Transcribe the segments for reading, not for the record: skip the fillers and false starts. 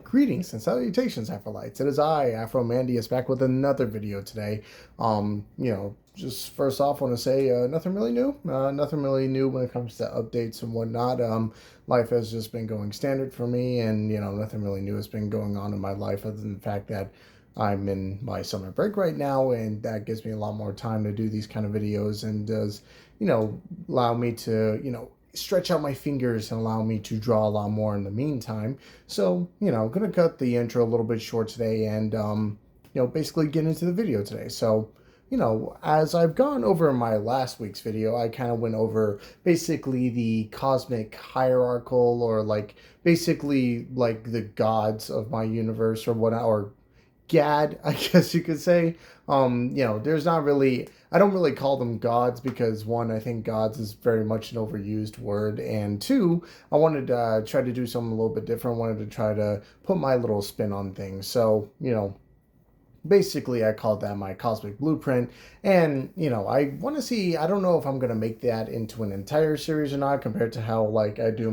Greetings and salutations, Afrolytes. It is I, AfroMandias, back with another video today. Just first off, want to say nothing really new. Nothing really new when it comes to updates and whatnot. Life has just been going standard for me, and nothing really new has been going on in my life other than the fact that I'm in my summer break right now, and that gives me a lot more time to do these kind of videos and does, allow me to, stretch out my fingers and allow me to draw a lot more in the meantime. So, I'm going to cut the intro a little bit short today and, basically get into the video today. So, as I've gone over in my last week's video, I kind of went over basically the cosmic hierarchical or basically the gods of my universe or what, or Gad, I guess you could say. There's not really, I don't really call them gods because one, I think gods is very much an overused word, and two, I wanted to try to do something a little bit different. I wanted to try to put my little spin on things. So, basically I called that my cosmic blueprint, and I want to see, I don't know if I'm going to make that into an entire series or not compared to how I do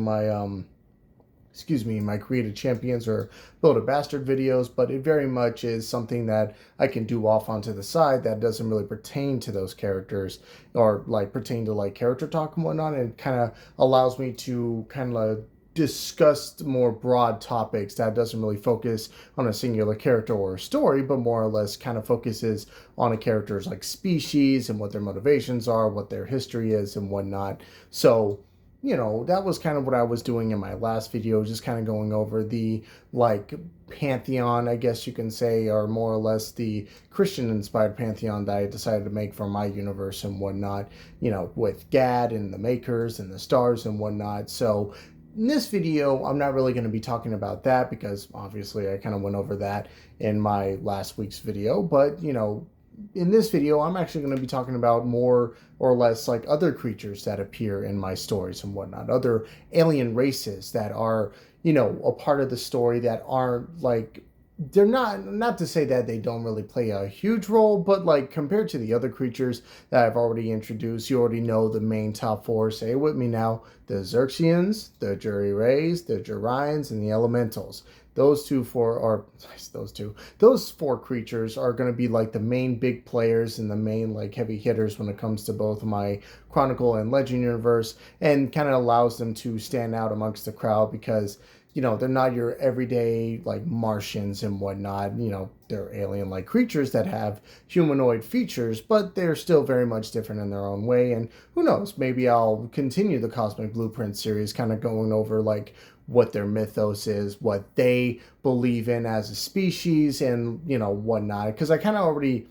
my created champions or build a bastard videos, but it very much is something that I can do off onto the side that doesn't really pertain to those characters or pertain to character talk and whatnot, and kind of allows me to kind of discuss more broad topics that doesn't really focus on a singular character or a story, but more or less kind of focuses on a character's species and what their motivations are, what their history is and whatnot. So that was kind of what I was doing in my last video, just kind of going over the pantheon, I guess you can say, or more or less the Christian inspired pantheon that I decided to make for my universe and whatnot, with Gad and the makers and the stars and whatnot. So in this video, I'm not really going to be talking about that because obviously I kind of went over that in my last week's video, but in this video, I'm actually going to be talking about more or less other creatures that appear in my stories and whatnot, other alien races that are, a part of the story that aren't they're not to say that they don't really play a huge role, but compared to the other creatures that I've already introduced, you already know the main top four. Say it with me now: the Xerxians, the Jury Rays, the Jurians, and the Elementals. Those four creatures are going to be the main big players and the main heavy hitters when it comes to both my Chronicle and Legend universe, and kind of allows them to stand out amongst the crowd because they're not your everyday Martians and whatnot. They're alien-like creatures that have humanoid features, but they're still very much different in their own way. And who knows, maybe I'll continue the Cosmic Blueprint series, kind of going over what their mythos is, what they believe in as a species, and whatnot. Because I kind of already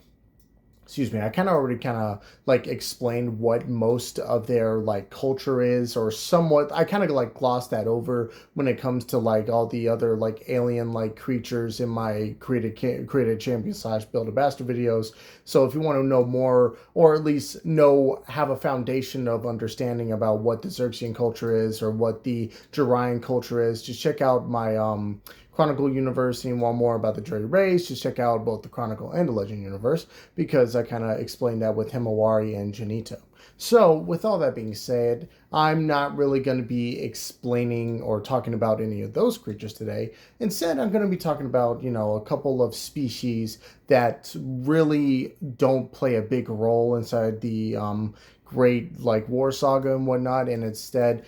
explained what most of their like culture is, or somewhat. I kind of glossed that over when it comes to all the other alien creatures in my created champion slash build a bastard videos. So if you want to know more, or at least have a foundation of understanding about what the Xerxian culture is or what the Jurian culture is, just check out my Chronicle universe. And want more about the Jury Rays, just check out both the Chronicle and the Legend universe, because I kind of explained that with Himawari and Janito. So with all that being said, I'm not really going to be explaining or talking about any of those creatures today. Instead, I'm going to be talking about, a couple of species that really don't play a big role inside the great war saga and whatnot, and instead,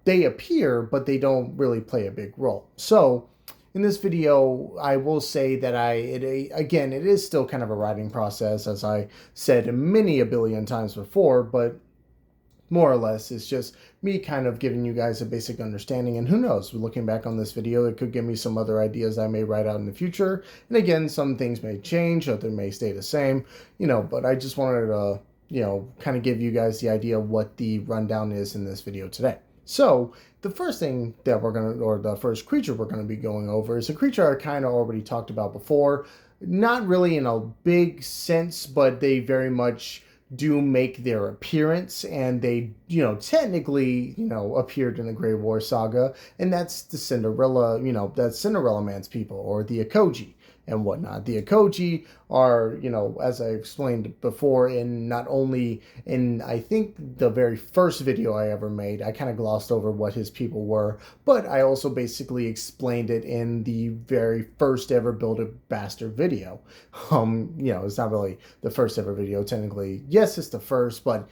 they appear, but they don't really play a big role. So in this video, I will say that again, it is still kind of a writing process, as I said many a billion times before, but more or less it's just me kind of giving you guys a basic understanding. And who knows, looking back on this video, it could give me some other ideas I may write out in the future. And again, some things may change, other may stay the same, but I just wanted to, kind of give you guys the idea of what the rundown is in this video today. So the first thing that the first creature we're going to be going over is a creature I kind of already talked about before. Not really in a big sense, but they very much do make their appearance, and they, technically, appeared in the Grey War saga, and that's the Cinderella, that's Cinderella Man's people, or the Akoji. and whatnot. The Akoji are, as I explained before, in not only in, I think, the very first video I ever made, I kind of glossed over what his people were, but I also basically explained it in the very first ever Build a Bastard video. It's not really the first ever video, technically. Yes, it's the first, but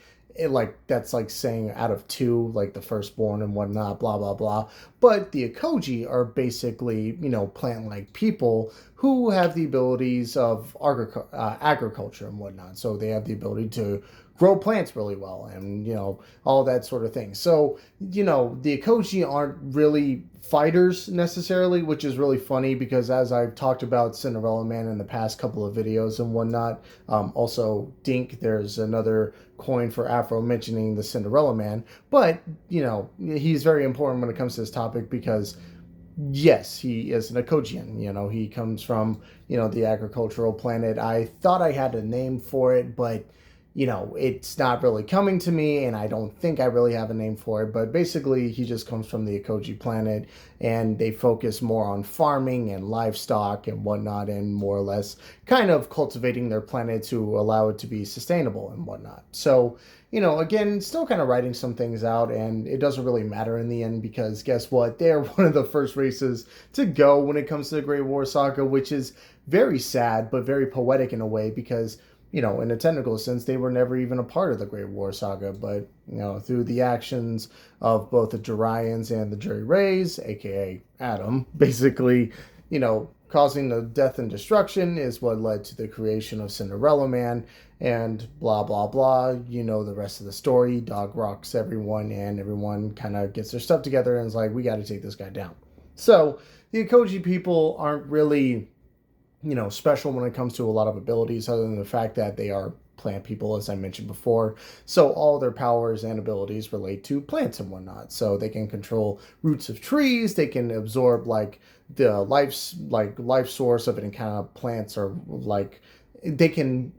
that's like saying out of two, like the firstborn and whatnot, blah blah blah. But the Akoji are basically, plant-like people who have the abilities of agriculture and whatnot. So they have the ability to grow plants really well, and all that sort of thing. So the Akoji aren't really fighters necessarily, which is really funny because as I've talked about Cinderella Man in the past couple of videos and whatnot, also Dink, there's another coin for Afro mentioning the Cinderella Man, but he's very important when it comes to this topic because yes, he is an Akojian. He comes from the agricultural planet. I thought I had a name for it, but it's not really coming to me, and I don't think I really have a name for it. But basically, he just comes from the Akoji planet, and they focus more on farming and livestock and whatnot, and more or less kind of cultivating their planet to allow it to be sustainable and whatnot. So, again, still kind of writing some things out, and it doesn't really matter in the end because guess what? They're one of the first races to go when it comes to the Great War Saga, which is very sad, but very poetic in a way because in a technical sense, they were never even a part of the Great War Saga, but, through the actions of both the Jurians and the Juri Rays, aka Adam, basically, causing the death and destruction is what led to the creation of Cinderella Man, and blah, blah, blah. The rest of the story. Dog rocks everyone, and everyone kind of gets their stuff together and is like, we got to take this guy down. So, the Akoji people aren't really special when it comes to a lot of abilities other than the fact that they are plant people, as I mentioned before. So all their powers and abilities relate to plants and whatnot. So they can control roots of trees. They can absorb the life source of any kind of plants, or they can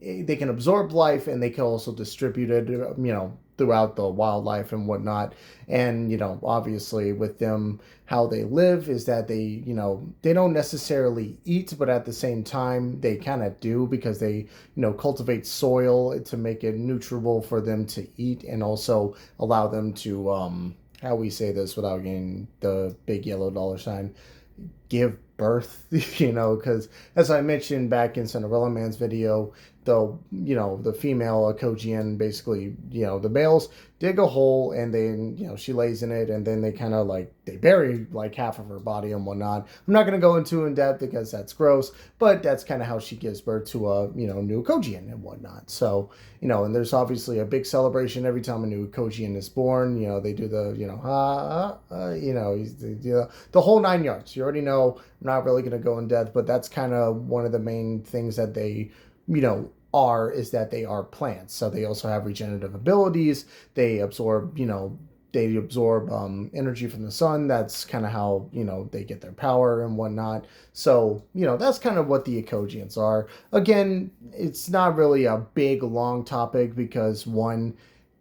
absorb life, and they can also distribute it, throughout the wildlife and whatnot. And obviously with them, how they live is that they don't necessarily eat, but at the same time they kind of do because they cultivate soil to make it nutrable for them to eat, and also allow them to how we say this without getting the big yellow dollar sign, give birth, because as I mentioned back in Cinderella Man's video, the female Akojian, basically, the males dig a hole, and then, she lays in it, and then they kind of they bury half of her body and whatnot. I'm not going to go into in depth because that's gross, but that's kind of how she gives birth to a, new Akojian and whatnot. So, and there's obviously a big celebration every time a new Akojian is born. They do the, the whole 9 yards. You already know, I'm not really going to go in depth, but that's kind of one of the main things that they, is that they are plants. So they also have regenerative abilities. They absorb, energy from the sun. That's kind of how, they get their power and whatnot. So, that's kind of what the Akojians are. Again, it's not really a big, long topic because one,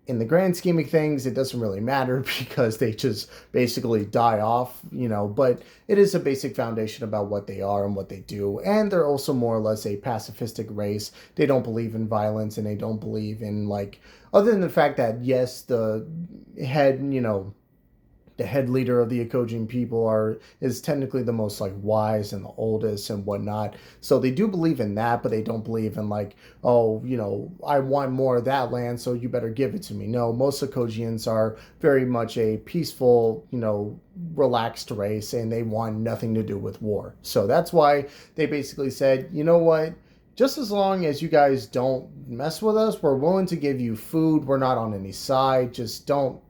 in the grand scheme of things, it doesn't really matter because they just basically die off, but it is a basic foundation about what they are and what they do. And they're also more or less a pacifistic race. They don't believe in violence, and they don't believe in, other than the fact that, yes, the head, the head leader of the Akojian people is technically the most wise and the oldest and whatnot. So they do believe in that, but they don't believe in I want more of that land, so you better give it to me. No, most Akojians are very much a peaceful, relaxed race, and they want nothing to do with war. So that's why they basically said, you know what? Just as long as you guys don't mess with us, we're willing to give you food. We're not on any side. Just don't,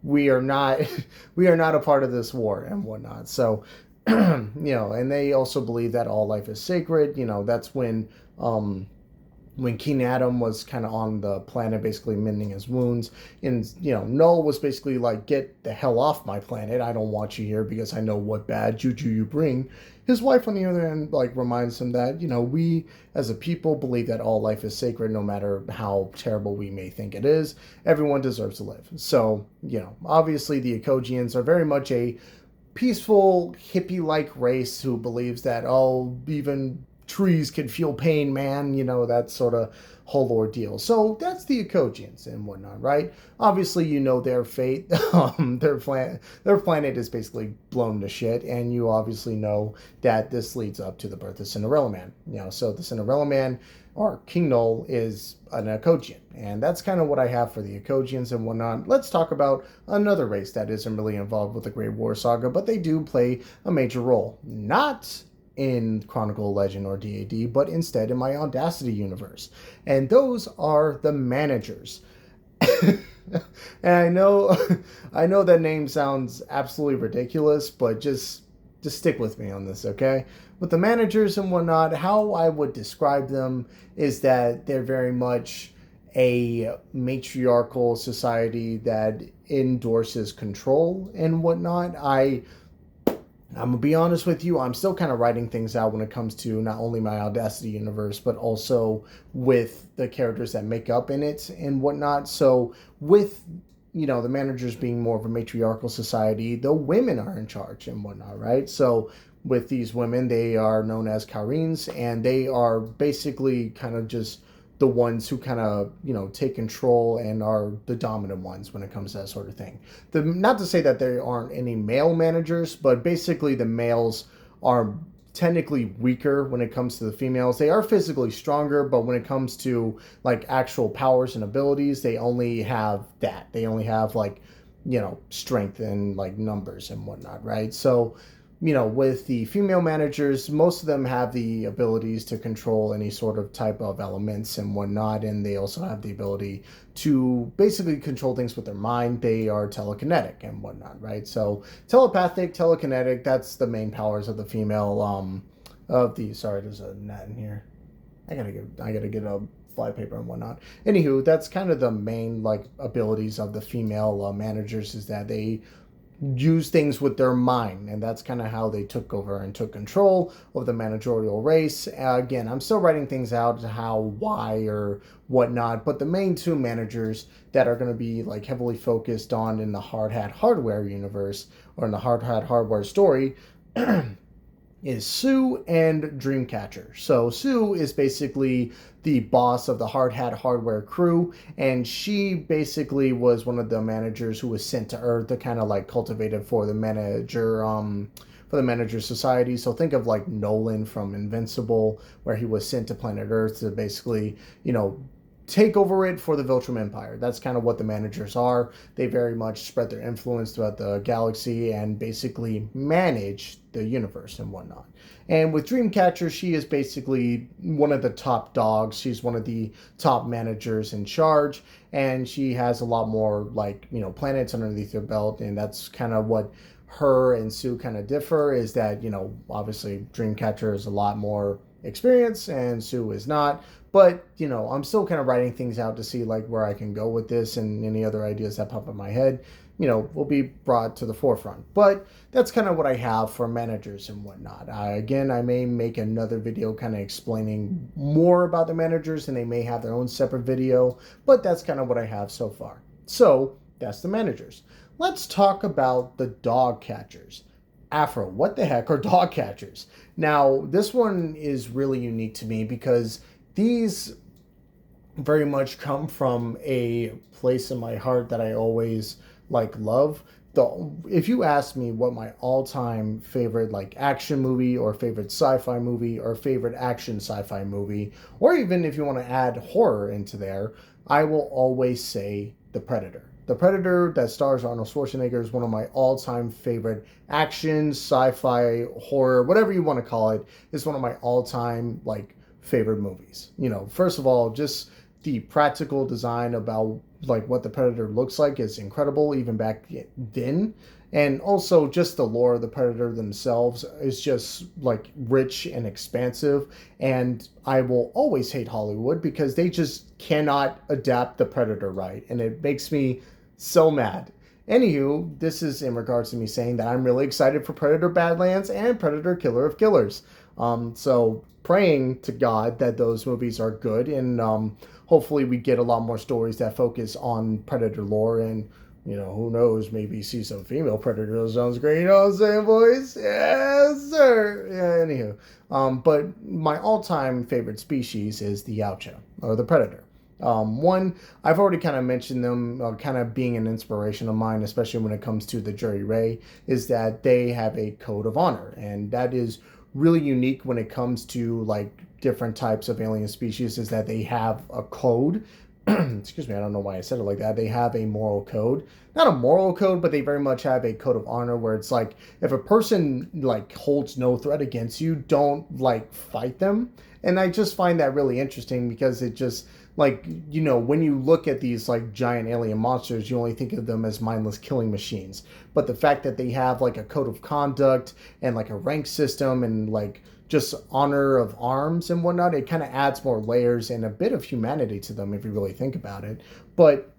we are not a part of this war and whatnot. So, and they also believe that all life is sacred. That's when King Adam was kind of on the planet, basically mending his wounds. And, Null was basically get the hell off my planet. I don't want you here because I know what bad juju you bring. His wife, on the other hand, reminds him that, we as a people believe that all life is sacred, no matter how terrible we may think it is. Everyone deserves to live. So, obviously the Akojians are very much a peaceful hippie-like race who believes that, oh, even trees can feel pain, man, that sort of whole ordeal. So that's the Ecologians and whatnot, right? Obviously, their fate. Their planet is basically blown to shit, and you obviously know that this leads up to the birth of Cinderella Man. So the Cinderella Man, or King Null, is an Ecologian, and that's kind of what I have for the Ecologians and whatnot. Let's talk about another race that isn't really involved with the Great War Saga, but they do play a major role. Not in Chronicle, Legend, or DAD, but instead in my Audacity universe. And those are the managers. And I know that name sounds absolutely ridiculous, but just stick with me on this, okay? With the managers and whatnot, how I would describe them is that they're very much a matriarchal society that endorses control and whatnot. I'm gonna be honest with you, I'm still kind of writing things out when it comes to not only my Audacity universe, but also with the characters that make up in it and whatnot. So with the managers being more of a matriarchal society, the women are in charge and whatnot, right? So with these women, they are known as Karines, and they are basically kind of just the ones who kind of take control and are the dominant ones when it comes to that sort of thing. Not to say that there aren't any male managers, but basically the males are technically weaker when it comes to the females. They are physically stronger, but when it comes to like actual powers and abilities, they only have that. They only have like strength and like numbers and whatnot, right? So with the female managers, most of them have the abilities to control any sort of type of elements and whatnot, and they also have the ability to basically control things with their mind. They are telekinetic and whatnot, right? So telepathic, telekinetic, that's the main powers of the female, sorry, there's a gnat in here. I gotta get a flypaper and whatnot. Anywho, that's kind of the main like abilities of the female managers, is that they use things with their mind, and that's kind of how they took over and took control of the managerial race. Again, I'm still writing things out, how, why, or whatnot, but the main two managers that are going to be like heavily focused on in the Hard Hat Hardware universe, or in the Hard Hat Hardware story, is Sue and Dreamcatcher. So Sue is basically the boss of the Hard Hat Hardware crew, and she basically was one of the managers who was sent to Earth to kind of like cultivate it for the manager society. So think of like Nolan from Invincible, where he was sent to planet Earth to basically take over it for the Viltrum Empire. That's kind of what the managers are. They very much spread their influence throughout the galaxy and basically manage the universe and whatnot. And with Dreamcatcher, she is basically one of the top dogs. She's one of the top managers in charge, and she has a lot more planets underneath her belt, and that's kind of what her and Sue kind of differ, is that obviously Dreamcatcher is a lot more experienced and Sue is not. But I'm still kind of writing things out to see like where I can go with this, and any other ideas that pop in my head will be brought to the forefront. But that's kind of what I have for managers and whatnot. Again, I may make another video kind of explaining more about the managers, and they may have their own separate video, but that's kind of what I have so far. So that's the managers. Let's talk about the dog catchers. Afro, what the heck are dog catchers? Now, this one is really unique to me because these very much come from a place in my heart that I always love. If you ask me what my all-time favorite action movie, or favorite sci-fi movie, or favorite action sci-fi movie, or even if you want to add horror into there, I will always say The Predator. The Predator that stars Arnold Schwarzenegger is one of my all-time favorite action, sci-fi, horror, whatever you want to call it, is one of my all-time favorite movies. First of all, just the practical design about what the Predator looks like is incredible even back then, and also just the lore of the Predator themselves is just rich and expansive. And I will always hate Hollywood because they just cannot adapt the Predator right, and it makes me so mad. Anywho, this is in regards to me saying that I'm really excited for Predator Badlands and Predator Killer of Killers. So praying to God that those movies are good, and hopefully we get a lot more stories that focus on Predator lore and who knows, maybe see some female predators. Sounds great. You know what I'm saying, boys? Yes, sir. Yeah, anywho. But my all-time favorite species is the Yautja, or the predator. One, I've already kind of mentioned them kind of being an inspiration of mine, especially when it comes to the Jury Ray, is that they have a code of honor. And that is really unique when it comes to like different types of alien species, is that they have a code. Excuse me, I don't know why I said it like that. They have a moral code. Not a moral code, but they very much have a code of honor where it's like if a person like holds no threat against you, don't like fight them. And I just find that really interesting because it just like, when you look at these like giant alien monsters, you only think of them as mindless killing machines. But the fact that they have like a code of conduct and like a rank system and like just honor of arms and whatnot, it kind of adds more layers and a bit of humanity to them if you really think about it. But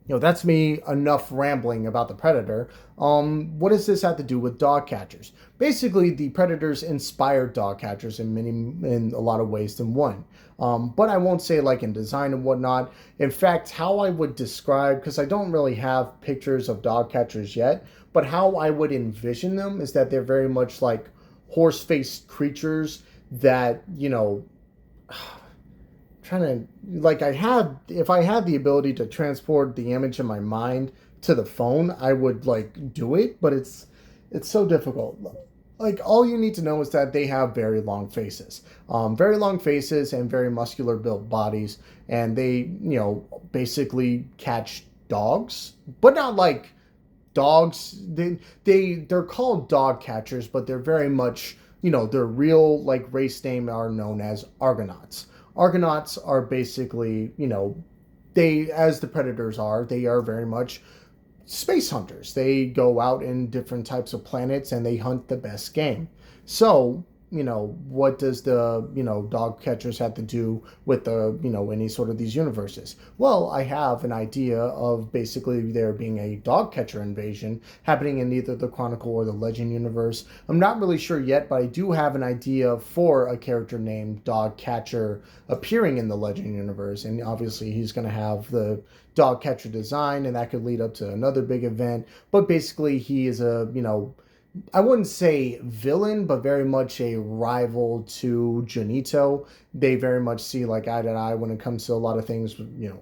that's me enough rambling about the predator. What does this have to do with dog catchers? Basically, the predators inspired dog catchers in a lot of ways than one. But I won't say like in design and whatnot. In fact, how I would describe, because I don't really have pictures of dog catchers yet, but how I would envision them is that they're very much like horse-faced creatures that, trying to like if I had the ability to transport the image in my mind to the phone, I would like do it, but it's so difficult. Like all you need to know is that they have very long faces, and very muscular built bodies, and they basically catch dogs, but not like dogs. They're called dog catchers, but they're very much their real like race name are known as Argonauts. Argonauts are basically, they, as the predators are, they are very much space hunters. They go out in different types of planets and they hunt the best game. So, what does the, dog catchers have to do with the, any sort of these universes? Well, I have an idea of basically there being a dog catcher invasion happening in either the Chronicle or the Legend universe. I'm not really sure yet, but I do have an idea for a character named Dog Catcher appearing in the Legend universe. And obviously he's going to have the dog catcher design, and that could lead up to another big event. But basically he is a, I wouldn't say villain, but very much a rival to Janito. They very much see like eye to eye when it comes to a lot of things,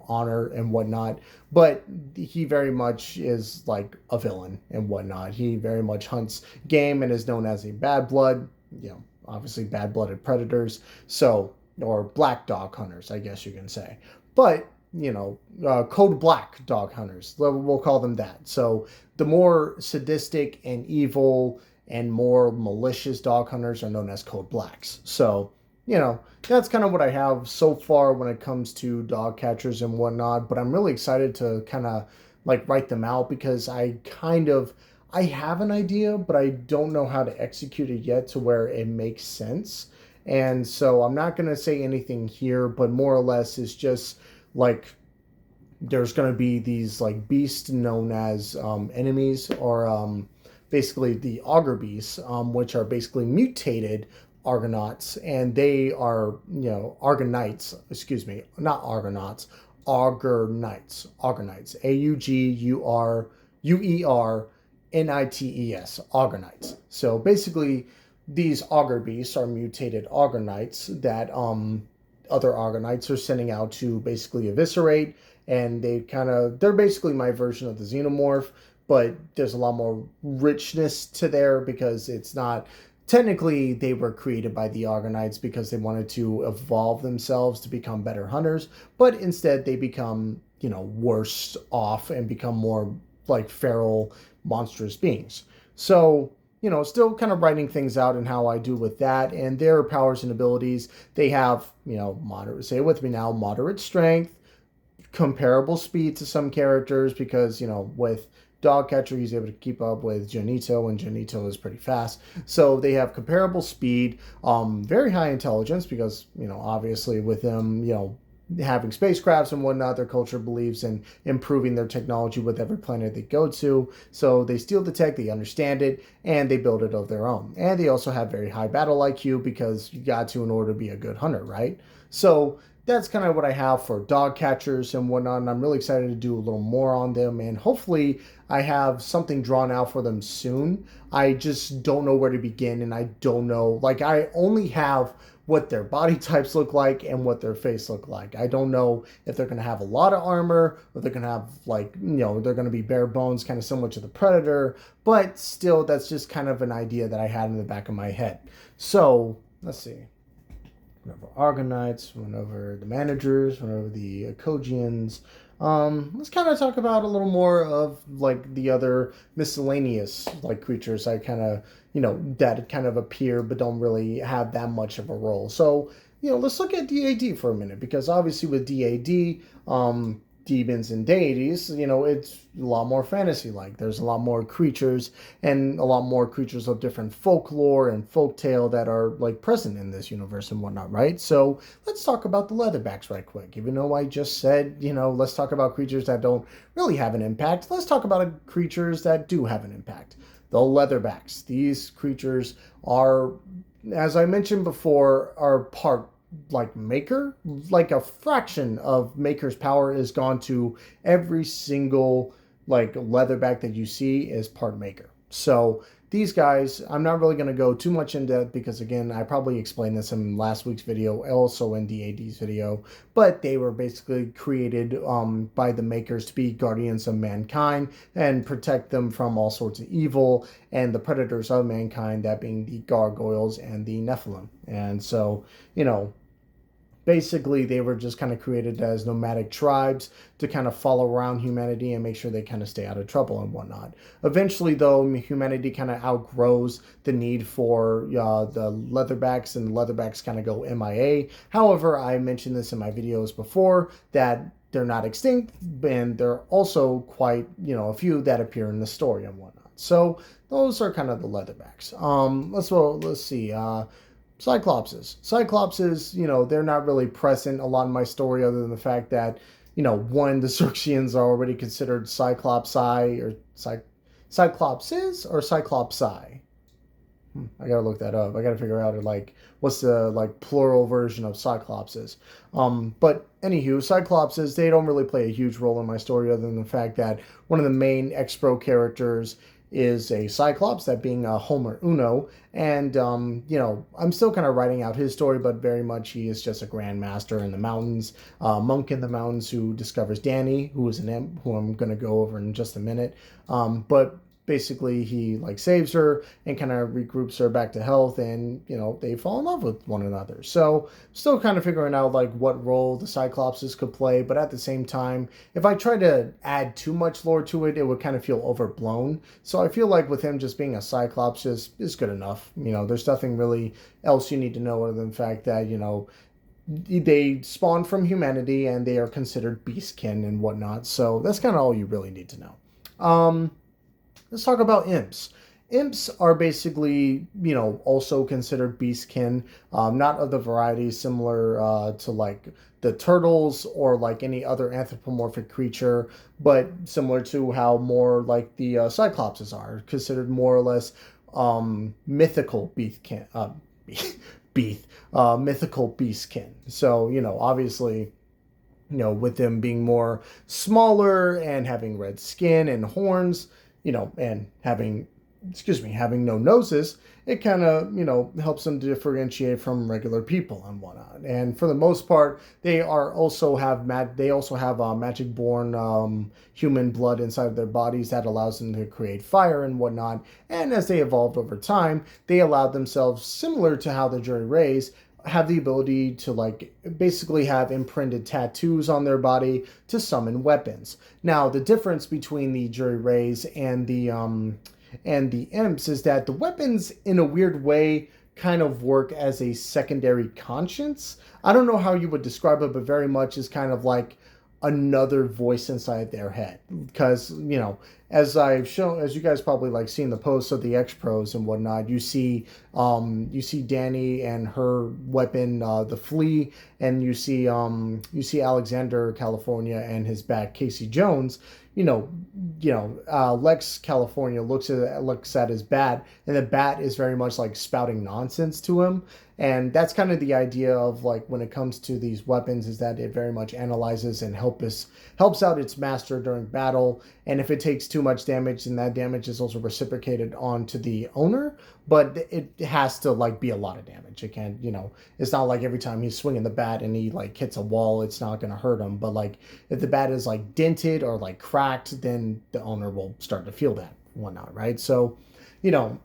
honor and whatnot. But he very much is like a villain and whatnot. He very much hunts game and is known as a bad blood, obviously bad blooded predators. So, or black dog hunters, I guess you can say. But code black dog hunters. We'll call them that. So the more sadistic and evil and more malicious dog hunters are known as code blacks. So, that's kind of what I have so far when it comes to dog catchers and whatnot. But I'm really excited to kind of like write them out because I have an idea, but I don't know how to execute it yet to where it makes sense. And so I'm not going to say anything here, but more or less it's just like there's going to be these like beasts known as enemies, or basically the augur beasts, which are basically mutated Argonauts, and they are Argonites, excuse me, not Argonauts, Augurnites, Auguernites, Augurnites. So basically these augur beasts are mutated Augurnites that other Argonites are sending out to basically eviscerate, and they're basically my version of the xenomorph, but there's a lot more richness to there because it's not technically they were created by the Argonites because they wanted to evolve themselves to become better hunters, but instead they become worse off and become more like feral monstrous beings. So still kind of writing things out and how I do with that. And their powers and abilities, they have, moderate, say it with me now, moderate strength, comparable speed to some characters because, with Dogcatcher, he's able to keep up with Janito, and Janito is pretty fast. So they have comparable speed, very high intelligence because, obviously with them, having spacecrafts and whatnot, their culture believes in improving their technology with every planet they go to. So they steal the tech, they understand it, and they build it of their own. And they also have very high battle IQ because you got to in order to be a good hunter, right? So that's kind of what I have for dog catchers and whatnot. And I'm really excited to do a little more on them. And hopefully, I have something drawn out for them soon. I just don't know where to begin. And I don't know, like, I only have what their body types look like and what their face look like. I don't know if they're going to have a lot of armor or they're going to have, like, they're going to be bare bones, kind of similar to the Predator. But still, that's just kind of an idea that I had in the back of my head. So, let's see. Went over Argonauts, went over the managers, went over the Kogians. Let's kind of talk about a little more of like the other miscellaneous like creatures I kind of, that kind of appear but don't really have that much of a role. So, let's look at DAD for a minute, because obviously with DAD, demons and deities, it's a lot more fantasy-like. There's a lot more creatures and a lot more creatures of different folklore and folktale that are like present in this universe and whatnot, right? So let's talk about the leatherbacks right quick. Even though I just said, let's talk about creatures that don't really have an impact, let's talk about creatures that do have an impact. The leatherbacks. These creatures are, as I mentioned before, are part like Maker. Like a fraction of Maker's power is gone to every single like leatherback that you see is part Maker. So these guys, I'm not really going to go too much into depth because, again, I probably explained this in last week's video, also in DAD's video, but they were basically created by the Makers to be guardians of mankind and protect them from all sorts of evil and the predators of mankind, that being the gargoyles and the Nephilim. And so, basically they were just kind of created as nomadic tribes to kind of follow around humanity and make sure they kind of stay out of trouble and whatnot. Eventually, though, humanity kind of outgrows the need for the leatherbacks, and the leatherbacks kind of go MIA. However, I mentioned this in my videos before that they're not extinct, and they're also quite, a few that appear in the story and whatnot. So those are kind of the leatherbacks. Let's see. Cyclopses, they're not really present a lot in my story, other than the fact that, one, the Xerxians are already considered Cyclopsi or Cyclopses or Cyclopsi. I gotta look that up. I gotta figure out like what's the like plural version of Cyclopses. But anywho, Cyclopses, they don't really play a huge role in my story, other than the fact that one of the main X-Pro characters is a Cyclops, that being Homer Uno. And, I'm still kind of writing out his story, but very much he is just a grandmaster in the mountains, monk in the mountains who discovers Danny, who is an imp, who I'm going to go over in just a minute. But basically he like saves her and kind of regroups her back to health, and they fall in love with one another. So still kind of figuring out like what role the Cyclopses could play, but at the same time, if I try to add too much lore to it, it would kind of feel overblown. So I feel like with him just being a Cyclops is good enough. There's nothing really else you need to know, other than the fact that they spawn from humanity and they are considered beastkin and whatnot. So that's kind of all you really need to know. Let's talk about imps. Imps are basically, also considered beastkin, not of the variety similar to like the turtles or like any other anthropomorphic creature, but similar to how more like the Cyclopses are considered more or less mythical beastkin, mythical beastkin. So, obviously, with them being more smaller and having red skin and horns, and having no noses, it kind of, helps them differentiate from regular people and whatnot. And for the most part, they also have magic-born human blood inside of their bodies that allows them to create fire and whatnot. And as they evolved over time, they allowed themselves, similar to how the Jury Rays have the ability to like basically have imprinted tattoos on their body to summon weapons. Now, the difference between the Jury Rays and the imps is that the weapons, in a weird way, kind of work as a secondary conscience. I don't know how you would describe it, but very much is kind of like another voice inside their head, because as I've shown, as you guys probably like seen the posts of the X Pros and whatnot, you see Danny and her weapon, the flea, and you see Alexander California and his bat Casey Jones. You know, Lex California looks at his bat, and the bat is very much like spouting nonsense to him. And that's kind of the idea of like when it comes to these weapons, is that it very much analyzes and helps out its master during battle. And if it takes too much damage, then that damage is also reciprocated onto the owner. But it has to like be a lot of damage. It can't, it's not like every time he's swinging the bat and he like hits a wall, it's not going to hurt him. But like if the bat is like dented or like cracked, then the owner will start to feel that and whatnot, right? So, you know,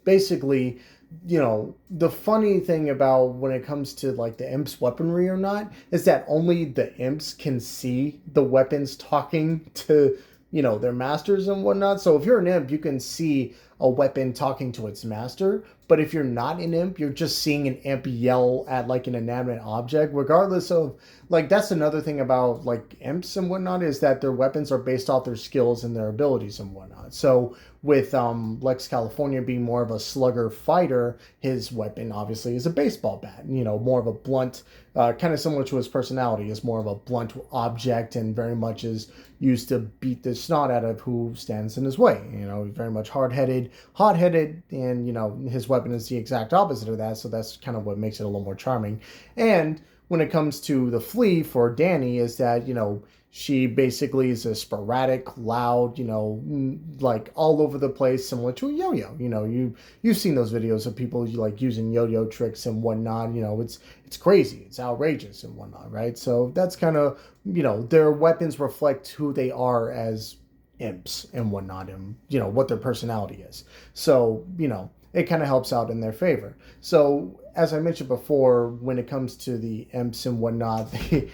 basically, the funny thing about when it comes to like the imps weaponry or not is that only the imps can see the weapons talking to, their masters and whatnot. So if you're an imp, you can see a weapon talking to its master. But if you're not an imp, you're just seeing an imp yell at like an inanimate object, regardless of like, that's another thing about like imps and whatnot, is that their weapons are based off their skills and their abilities and whatnot. So with Lex California being more of a slugger fighter, his weapon obviously is a baseball bat, more of a blunt, kind of similar to his personality, is more of a blunt object and very much is used to beat the snot out of who stands in his way. Very much hard-headed, hot-headed, and, his weapon is the exact opposite of that. So that's kind of what makes it a little more charming. And when it comes to the flea for Danny, is that, she basically is a sporadic, loud, like all over the place, similar to a yo-yo. You've seen those videos of people like using yo-yo tricks and whatnot. It's crazy, it's outrageous and whatnot, right? So that's kind of, their weapons reflect who they are as imps and whatnot, and what their personality is. So it kind of helps out in their favor. So as I mentioned before, when it comes to the imps and whatnot, they,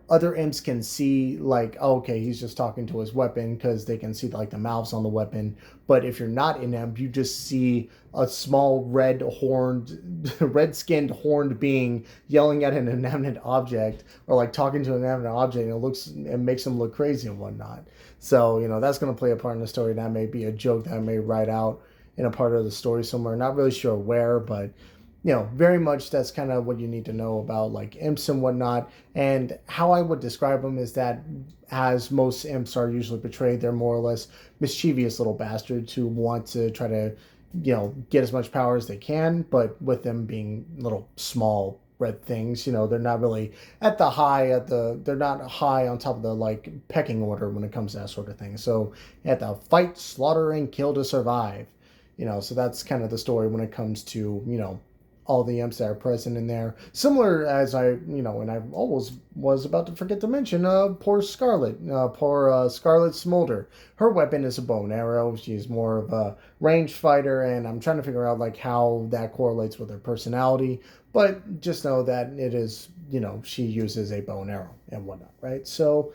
other imps can see like, oh, okay, he's just talking to his weapon, because they can see like the mouths on the weapon. But if you're not an imp, you just see a small red-skinned horned being yelling at an inanimate object, or like talking to an inanimate object, and it makes them look crazy and whatnot. So that's going to play a part in the story. That may be a joke that I may write out in a part of the story somewhere. Not really sure where, but very much that's kind of what you need to know about like imps and whatnot. And how I would describe them is that, as most imps are usually portrayed, they're more or less mischievous little bastards who want to try to, get as much power as they can, but with them being little small red things, they're not really they're not high on top of the like pecking order when it comes to that sort of thing. So you have to fight, slaughter, and kill to survive. So that's kind of the story when it comes to, all the imps that are present in there. Similar as and I almost was about to forget to mention, poor Scarlet, Scarlet Smolder. Her weapon is a bow and arrow. She's more of a ranged fighter, and I'm trying to figure out like how that correlates with her personality. But just know that it is, she uses a bow and arrow and whatnot, right? So,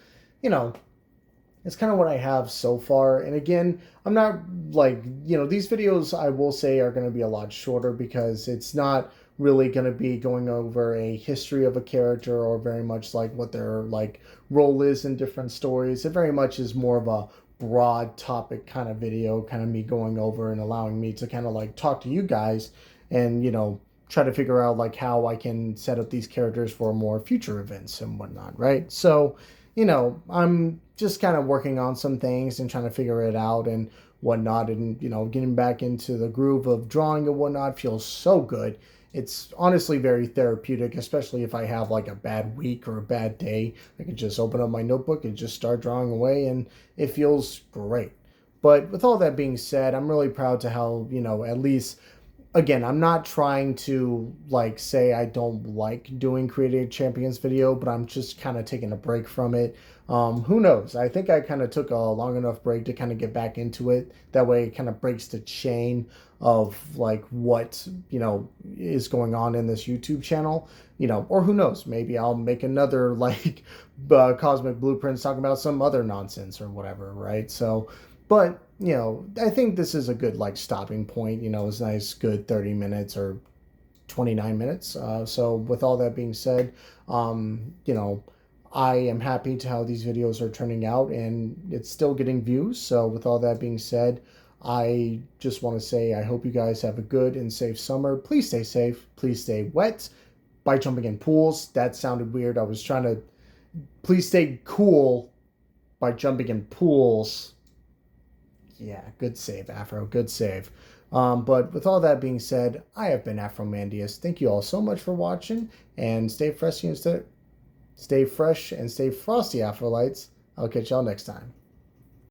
it's kind of what I have so far. And again, I'm not like, these videos I will say are going to be a lot shorter, because it's not really going to be going over a history of a character or very much like what their like role is in different stories. It very much is more of a broad topic kind of video, kind of me going over and allowing me to kind of like talk to you guys and, try to figure out like how I can set up these characters for more future events and whatnot, right? So, I'm just kind of working on some things and trying to figure it out and whatnot. And, getting back into the groove of drawing and whatnot feels so good. It's honestly very therapeutic, especially if I have like a bad week or a bad day. I can just open up my notebook and just start drawing away, and it feels great. But with all that being said, I'm really proud to how, at least, again, I'm not trying to like say I don't like doing Creative Champions video, but I'm just kind of taking a break from it. Who knows? I think I kind of took a long enough break to kind of get back into it. That way it kind of breaks the chain of like what, is going on in this YouTube channel, or who knows, maybe I'll make another like Cosmic Blueprints talking about some other nonsense or whatever, right? So, but, I think this is a good like stopping point. It's a nice good 30 minutes or 29 minutes. So with all that being said, I am happy to how these videos are turning out, and it's still getting views. So with all that being said, I just want to say I hope you guys have a good and safe summer. Please stay safe. Please stay wet by jumping in pools. That sounded weird. I was trying to please stay cool by jumping in pools. Yeah, good save, Afro. Good save. But with all that being said, I have been AfroMandias. Thank you all so much for watching, and stay fresh and stay frosty, Afrolytes. I'll catch y'all next time.